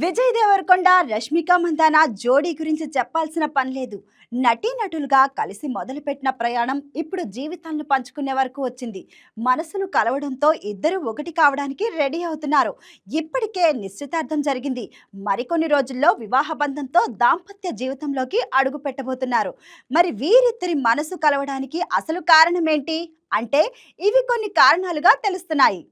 విజయ్ దేవరకొండ రష్మిక మందాన జోడీ గురించి చెప్పాల్సిన పని లేదు. నటీనటులుగా కలిసి మొదలుపెట్టిన ప్రయాణం ఇప్పుడు జీవితాలను పంచుకునే వరకు వచ్చింది. మనసులు కలవడంతో ఇద్దరు ఒకటి కావడానికి రెడీ అవుతున్నారు. ఇప్పటికే నిశ్చితార్థం జరిగింది. మరికొన్ని రోజుల్లో వివాహ బంధంతో దాంపత్య జీవితంలోకి అడుగు పెట్టబోతున్నారు. మరి వీరిద్దరి మనసు కలవడానికి అసలు కారణం ఏంటి అంటే ఇవి కొన్ని కారణాలుగా తెలుస్తున్నాయి.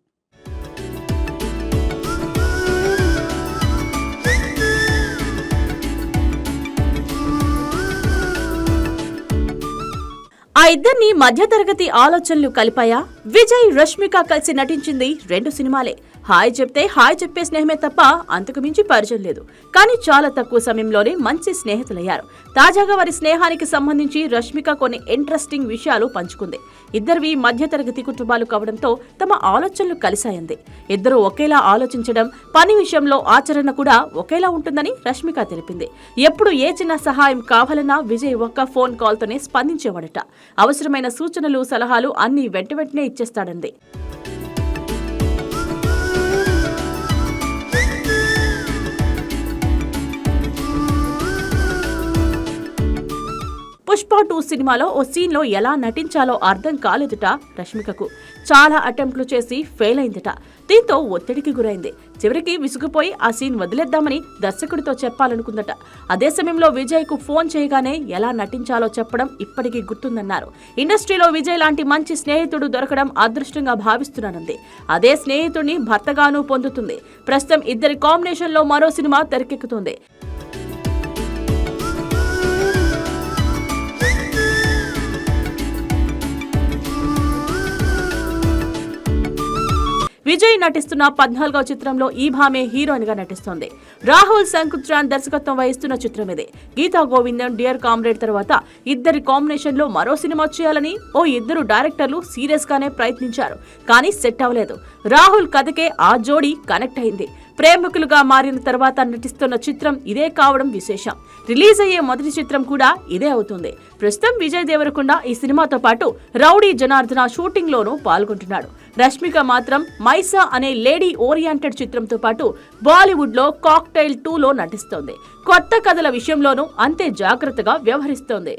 ఆ ఇద్దరిని మధ్యతరగతి ఆలోచనలు కలిపాయా? విజయ్ రష్మిక కలిసి నటించింది 2 సినిమాలే. హాయ్ చెప్తే హాయ్ చెప్పే స్నేహమే తప్ప అంతకు మించి పరిచయం లేదు. కానీ చాలా తక్కువ సమయంలోనే మంచి స్నేహితులయ్యారు. తాజాగా వారి స్నేహానికి సంబంధించి రష్మిక కొన్ని ఇంట్రెస్టింగ్ విషయాలు పంచుకుంది. ఇద్దరివి మధ్యతరగతి కుటుంబాలు కావడంతో తమ ఆలోచనలు కలిశాయంది. ఇద్దరు ఒకేలా ఆలోచించడం, పని విషయంలో ఆచరణ కూడా ఒకేలా ఉంటుందని రష్మిక తెలిపింది. ఎప్పుడు ఏ చిన్న సహాయం కావాలన్నా విజయ్ ఒక్క ఫోన్ కాల్తోనే స్పందించేవాడట. అవసరమైన సూచనలు, సలహాలు అన్ని వెంటనే ఇచ్చేస్తాడంది. పుష్ప 2 సినిమాలో ఓ సీన్ లో ఎలా నటించాలో అర్థం కాలేదుట రష్మికకు. చాలా అటెంప్ట్లు చేసి ఫెయిల్ అయిందట. దీంతో ఒత్తిడికి గురైంది. చివరికి విసుగుపోయి ఆ సీన్ వదిలేద్దామని దర్శకుడితో చెప్పాలనుకుందట. అదే సమయంలో విజయ్ కు ఫోన్ చేయగానే ఎలా నటించాలో చెప్పడం ఇప్పటికీ గుర్తుందన్నారు. ఇండస్ట్రీలో విజయ్ లాంటి మంచి స్నేహితుడు దొరకడం అదృష్టంగా భావిస్తున్నానంది. అదే స్నేహితుడిని భర్తగానూ పొందుతుంది. ప్రస్తుతం ఇద్దరి కాంబినేషన్ లో మరో సినిమా తెరకెక్కుతుంది. విజయ్ నటిస్తున్న 14వ చిత్రంలో ఈ భామే హీరోయిన్ గా నటిస్తోంది. రాహుల్ సంకుత్రాన్ దర్శకత్వం వహిస్తున్న చిత్రం ఇది. గీతా గోవిందం, డియర్ కామ్రేడ్ తర్వాత ఇద్దరి కాంబినేషన్ లో మరో సినిమా చేయాలని ఓ ఇద్దరు డైరెక్టర్లు సీరియస్ గానే ప్రయత్నించారు. కానీ సెట్ అవ్వలేదు. రాహుల్ కథకే ఆ జోడీ కనెక్ట్ అయింది. ప్రేమికులుగా మారిన తర్వాత నటిస్తున్న చిత్రం ఇదే కావడం విశేషం. రిలీజ్ అయ్యే మొదటి చిత్రం కూడా ఇదే అవుతుంది. ప్రస్తుతం విజయ్ దేవరకొండ ఈ సినిమాతో పాటు రౌడీ జనార్దన షూటింగ్ లోనూ పాల్గొంటున్నాడు. రష్మిక మాత్రం మైసా అనే లేడీ ఓరియంటెడ్ చిత్రంతో పాటు బాలీవుడ్ లో కాక్టైల్ 2లో నటిస్తోంది. కొత్త కథల విషయంలోనూ అంతే జాగ్రత్తగా వ్యవహరిస్తోంది.